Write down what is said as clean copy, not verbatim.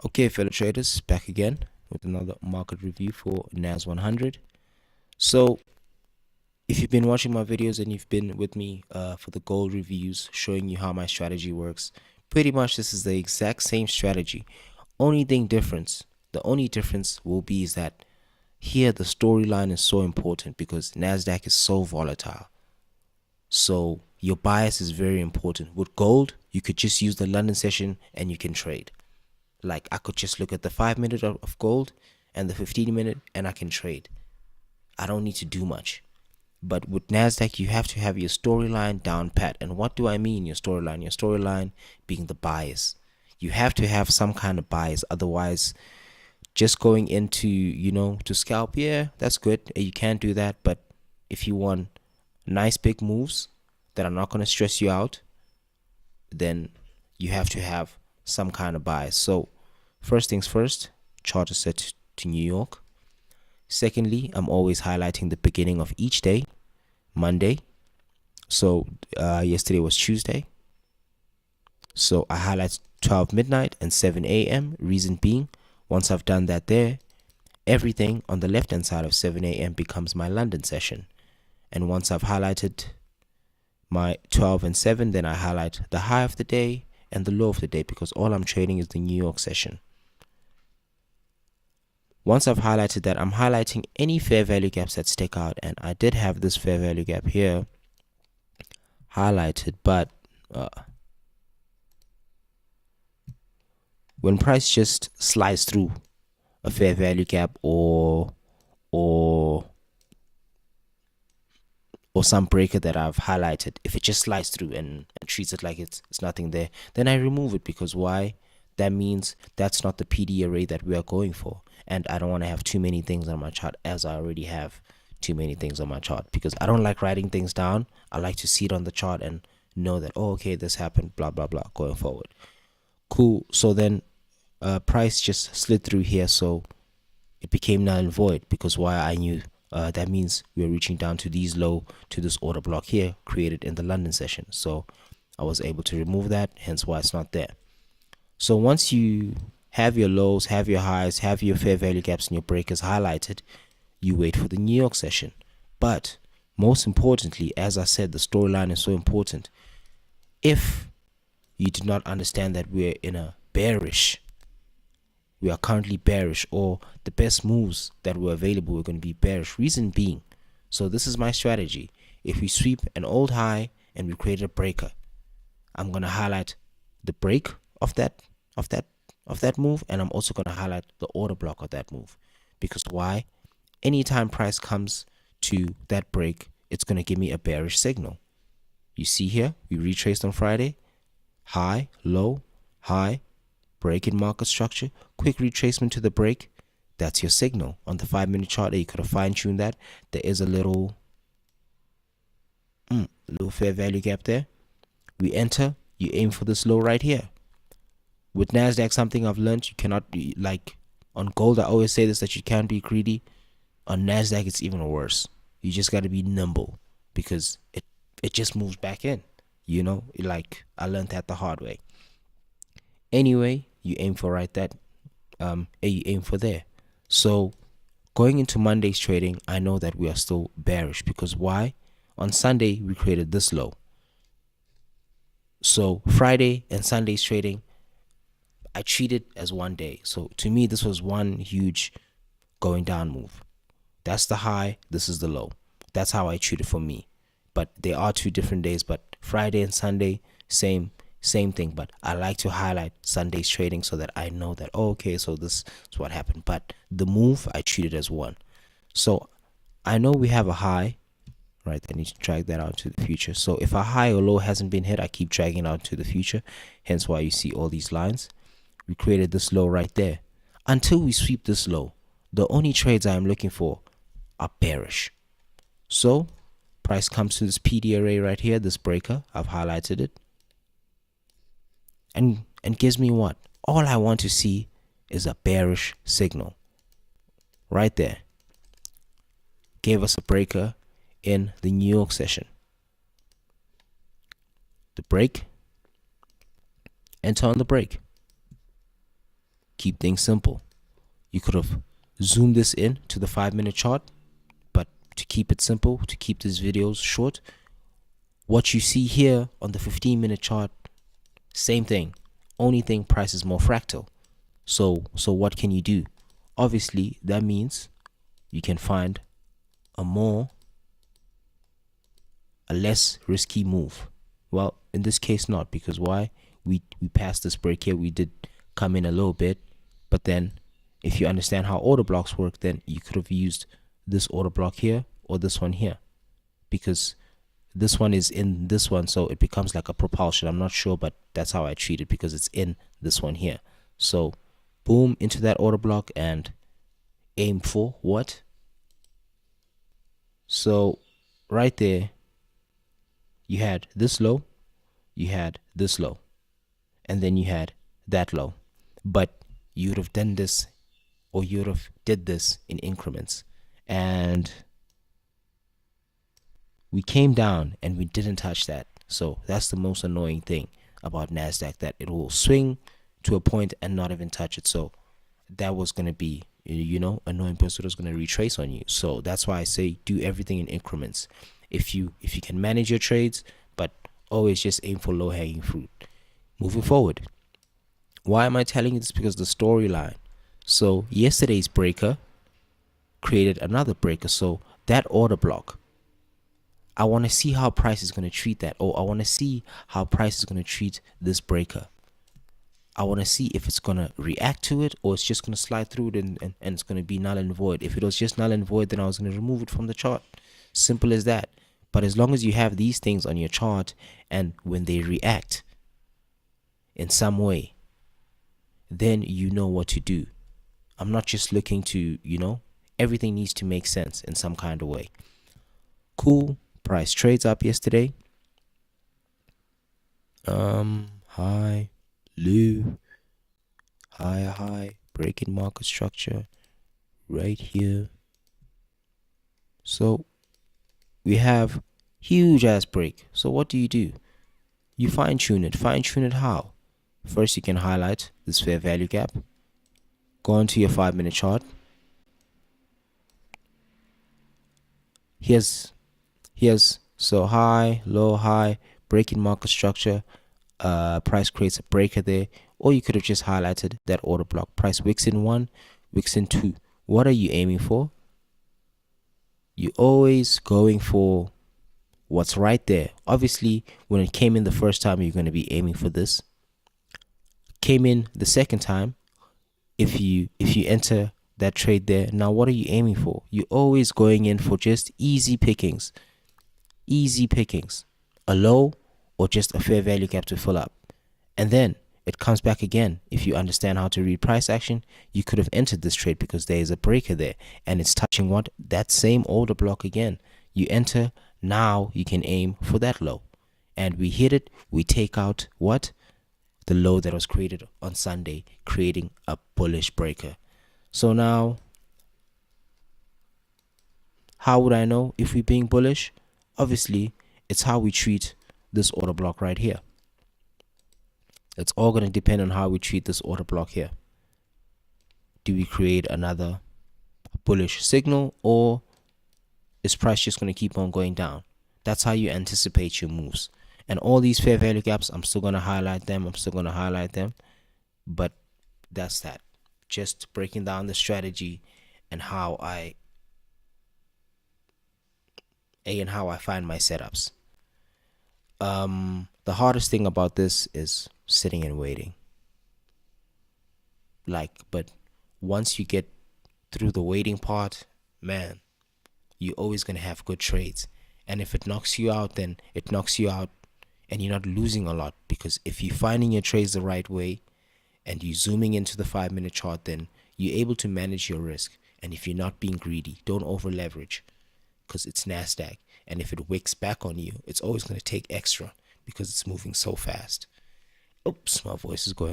Okay, fellow traders, back again with another market review for NAS100. So, if you've been watching my videos and you've been with me for the gold reviews, showing you how my strategy works, pretty much this is the exact same strategy. The only difference will be is that here the storyline is so important because NASDAQ is so volatile. So your bias is very important. With gold, you could just use the London session and you can trade. Like I could just look at the 5 minute of gold and the 15 minute and I can trade. I don't need to do much. But with NASDAQ, you have to have your storyline down pat. And what do I mean your storyline? Your storyline being the bias. You have to have some kind of bias. Otherwise, just going into, to scalp, yeah, that's good. You can do that. But if you want nice big moves that are not going to stress you out, then you have to have some kind of bias. So first things first, chart is set to New York. Secondly, I'm always highlighting the beginning of each day, Monday. So yesterday was Tuesday. So I highlight 12 midnight and 7 a.m. Reason being, once I've done that there, everything on the left hand side of 7 a.m. becomes my London session. And once I've highlighted my 12 and 7, then I highlight the high of the day and the low of the day because all I'm trading is the New York session. Once I've highlighted that, I'm highlighting any fair value gaps that stick out, and I did have this fair value gap here highlighted, but when price just slides through a fair value gap or some breaker that I've highlighted, if it just slides through and treats it like it's nothing there, then I remove it. Because why? That means that's not the PD array that we are going for. And I don't want to have too many things on my chart, as I already have too many things on my chart, because I don't like writing things down. I like to see it on the chart and know that, oh, okay, this happened, blah, blah, blah, going forward. Cool. So then price just slid through here. So it became null and void because why? I knew that means we're reaching down to this order block here created in the London session. So I was able to remove that, hence why it's not there. So once you have your lows, have your highs, have your fair value gaps and your breakers highlighted, you wait for the New York session. But most importantly, as I said, the storyline is so important. If you do not understand that we are currently bearish, or the best moves that were available are going to be bearish. Reason being, so this is my strategy. If we sweep an old high and we create a breaker, I'm going to highlight the break of that move, and I'm also going to highlight the order block of that move. Because why? Anytime price comes to that break, it's going to give me a bearish signal. You see here, we retraced on Friday, high, low, high, break in market structure, quick retracement to the break. That's your signal. On the 5-minute chart, you could have fine-tuned that. There is a little fair value gap there. We enter, you aim for this low right here. With NASDAQ, something I've learned, you cannot be like on gold. I always say this, that you can't be greedy. On NASDAQ, it's even worse. You just got to be nimble because it just moves back in. Like I learned that the hard way. Anyway, you aim for you aim for there. So going into Monday's trading, I know that we are still bearish because why? On Sunday, we created this low. So Friday and Sunday's trading, I treat it as one day. So to me, this was one huge going down move. That's the high, this is the low. That's how I treat it for me. But they are 2 different days, but Friday and Sunday, same thing. But I like to highlight Sunday's trading so that I know that, oh, okay, so this is what happened. But the move, I treat it as one. So I know we have a high, right? I need to drag that out to the future. So if a high or low hasn't been hit, I keep dragging out to the future. Hence why you see all these lines. We created this low right there. Until we sweep this low, the only trades I am looking for are bearish. So price comes to this PD array right here, this breaker. I've highlighted it. And gives me what? All I want to see is a bearish signal. Right there. Gave us a breaker in the New York session. The break. Enter on the break. keep things simple. You could have zoomed this in to the 5-minute chart, but to keep it simple, to keep these videos short, what you see here on the 15-minute chart, same thing. Only thing, price is more fractal. So what can you do? Obviously, that means you can find a less risky move. Well, in this case, not, because why? We passed this break here. We did come in a little bit, but then if you understand how order blocks work, then you could have used this order block here or this one here, because this one is in this one, so it becomes like a propulsion. I'm not sure, but that's how I treat it, because it's in this one here. So boom, into that order block and aim for what? So right there, you had this low, you had this low, and then you had that low. But you would have done this, or you would have did this in increments. And we came down and we didn't touch that. So that's the most annoying thing about NASDAQ, that it will swing to a point and not even touch it. So that was going to be, annoying, because it was going to retrace on you. So that's why I say do everything in increments. If you can manage your trades, but always just aim for low-hanging fruit. Moving forward, why am I telling you this? Because the storyline. So yesterday's breaker created another breaker. So that order block, I want to see how price is going to treat that, or I want to see how price is going to treat this breaker. I want to see if it's going to react to it, or it's just going to slide through it and it's going to be null and void. If it was just null and void, then I was going to remove it from the chart. Simple as that. But as long as you have these things on your chart, and when they react in some way, then you know what to do. I'm not just looking to, everything needs to make sense in some kind of way. Cool. Price trades up yesterday. High, low, high, breaking market structure right here. So we have huge ass break. So what do? You fine tune it. Fine tune it how? First, you can highlight this fair value gap. Go onto your 5-minute chart. Here's so high, low, high, breaking market structure. Price creates a breaker there, or you could have just highlighted that order block. Price wicks in 1, wicks in 2. What are you aiming for? You're always going for what's right there. Obviously, when it came in the first time, you're going to be aiming for this. Came in the second time, if you enter that trade there, now what are you aiming for? You're always going in for just easy pickings. A low, or just a fair value gap to fill up. And then it comes back again. If you understand how to read price action, you could have entered this trade because there is a breaker there, and it's touching what? That same order block again. You enter, now you can aim for that low. And we hit it, we take out what? The low that was created on Sunday, creating a bullish breaker. So now, how would I know if we're being bullish? Obviously, it's how we treat this order block right here. It's all going to depend on how we treat this order block here. Do we create another bullish signal, or is price just going to keep on going down? That's how you anticipate your moves. And all these fair value gaps, I'm still going to highlight them. But that's that. Just breaking down the strategy and how I find my setups. The hardest thing about this is sitting and waiting. But once you get through the waiting part, man, you're always going to have good trades. And if it knocks you out, then it knocks you out, and you're not losing a lot, because if you're finding your trades the right way and you're zooming into the 5-minute chart, then you're able to manage your risk. And if you're not being greedy, don't over leverage, because it's NASDAQ. And if it wicks back on you, it's always going to take extra because it's moving so fast. Oops, my voice is going.